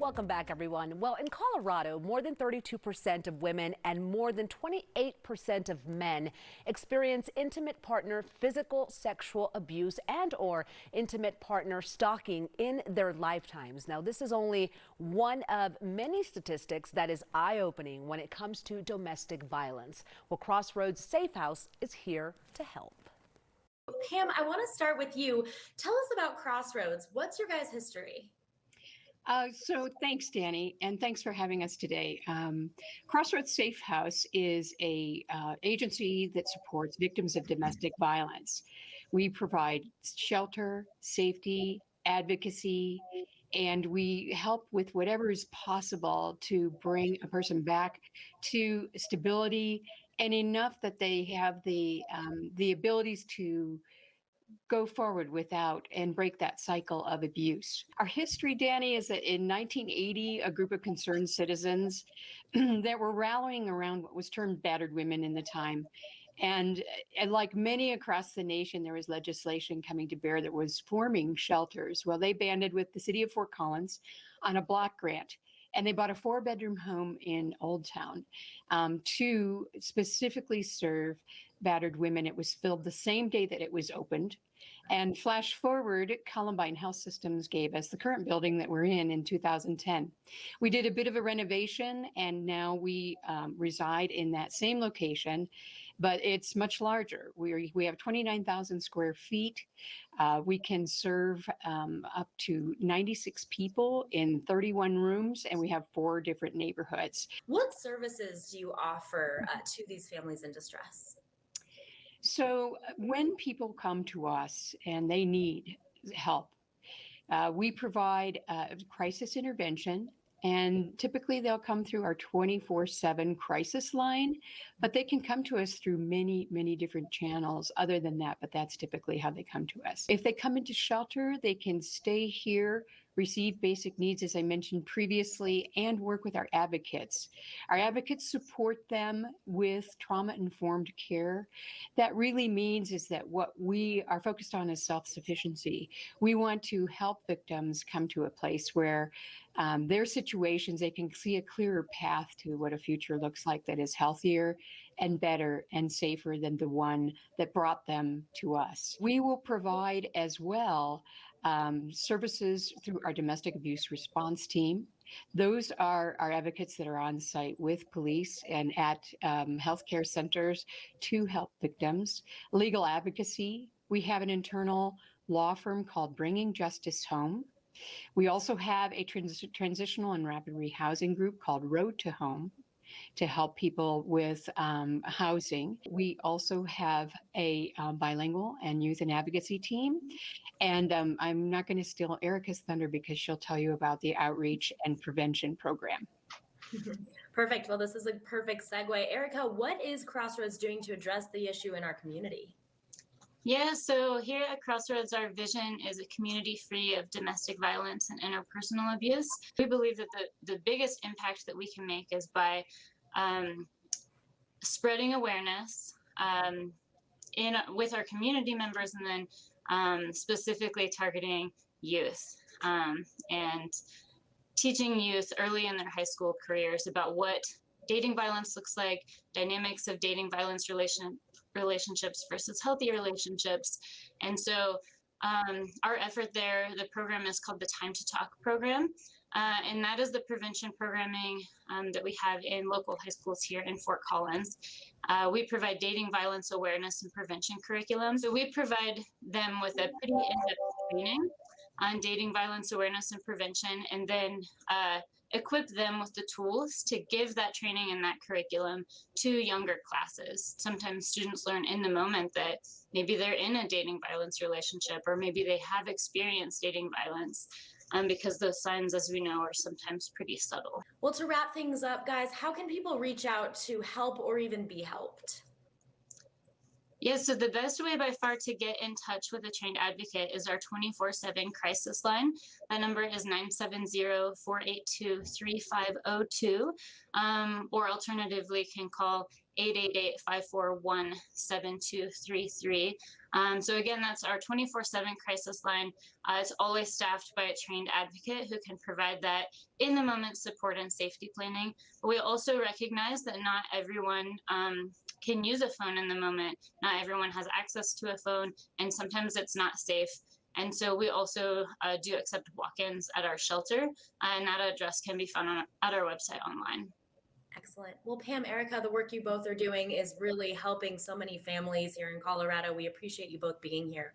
Welcome back, everyone. Well, in Colorado, more than 32% of women and more than 28% of men experience intimate partner physical sexual abuse and/or intimate partner stalking in their lifetimes. Now, this is only one of many statistics that is eye-opening when it comes to domestic violence. Well, Crossroads Safehouse is here to help. Pam, I want to start with you. Tell us about Crossroads. What's your guys' history? So thanks, Danny, and thanks for having us today. Crossroads Safehouse is a agency that supports victims of domestic violence. We provide shelter, safety, advocacy, and we help with whatever is possible to bring a person back to stability and enough that they have the abilities to go forward without and break that cycle of abuse. Our history, Danny, is that in 1980, a group of concerned citizens that were rallying around what was termed battered women in the time. And like many across the nation, there was legislation coming to bear that was forming shelters. Well, they banded with the city of Fort Collins on a block grant. And they bought a 4-bedroom home in Old Town to specifically serve battered women. It was filled the same day that it was opened. And flash forward, Columbine Health Systems gave us the current building that we're in 2010. We did a bit of a renovation, and now we reside in that same location, but it's much larger. We have 29,000 square feet. We can serve up to 96 people in 31 rooms, and we have 4 different neighborhoods. What services do you offer to these families in distress? So when people come to us and they need help, we provide crisis intervention. And typically they'll come through our 24/7 crisis line, but they can come to us through many, many different channels other than that, but that's typically how they come to us. If they come into shelter, they can stay here, receive basic needs, as I mentioned previously, and work with our advocates. Our advocates support them with trauma-informed care. That really means is that what we are focused on is self-sufficiency. We want to help victims come to a place where their situations, they can see a clearer path to what a future looks like that is healthier and better and safer than the one that brought them to us. We will provide as well services through our domestic abuse response team. Those are our advocates that are on site with police and at healthcare centers to help victims. Legal advocacy. We have an internal law firm called Bringing Justice Home. We also have a transitional and rapid rehousing group called Road to Home to help people with housing. We also have a bilingual and youth and advocacy team. And I'm not going to steal Erica's thunder because she'll tell you about the outreach and prevention program. Perfect. Well, this is a perfect segue. Erica, what is Crossroads doing to address the issue in our community? Yeah, so here at Crossroads, our vision is a community free of domestic violence and interpersonal abuse. We believe that the biggest impact that we can make is by spreading awareness with our community members, and then specifically targeting youth and teaching youth early in their high school careers about what dating violence looks like, dynamics of dating violence relationships versus healthy relationships. And so our effort there, the program is called the Time to Talk program. And that is the prevention programming that we have in local high schools here in Fort Collins. We provide dating violence awareness and prevention curriculum. So we provide them with a pretty in-depth training on dating violence awareness and prevention, and then equip them with the tools to give that training and that curriculum to younger classes. Sometimes students learn in the moment that maybe they're in a dating violence relationship, or maybe they have experienced dating violence, because those signs, as we know, are sometimes pretty subtle. Well, to wrap things up, guys, how can people reach out to help or even be helped? Yeah, so the best way by far to get in touch with a trained advocate is our 24/7 crisis line. That number is 970-482-3502, or alternatively can call 888-541-7233. So again, that's our 24/7 crisis line. It's always staffed by a trained advocate who can provide that in the moment support and safety planning. But we also recognize that not everyone can use a phone in the moment. Not everyone has access to a phone, and sometimes it's not safe. And so we also do accept walk-ins at our shelter, and that address can be found at our website online. Excellent. Well, Pam, Erica, the work you both are doing is really helping so many families here in Colorado. We appreciate you both being here.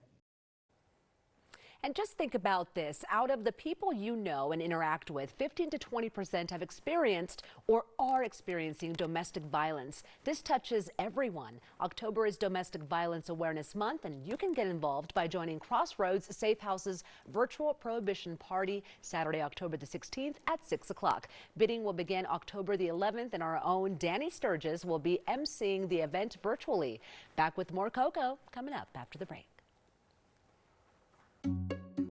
And just think about this. Out of the people you know and interact with, 15 to 20% have experienced or are experiencing domestic violence. This touches everyone. October is Domestic Violence Awareness Month, and you can get involved by joining Crossroads Safehouse's virtual prohibition party Saturday, October the 16th at 6 o'clock. Bidding will begin October the 11th, and our own Danny Sturgis will be emceeing the event virtually. Back with more Coco coming up after the break.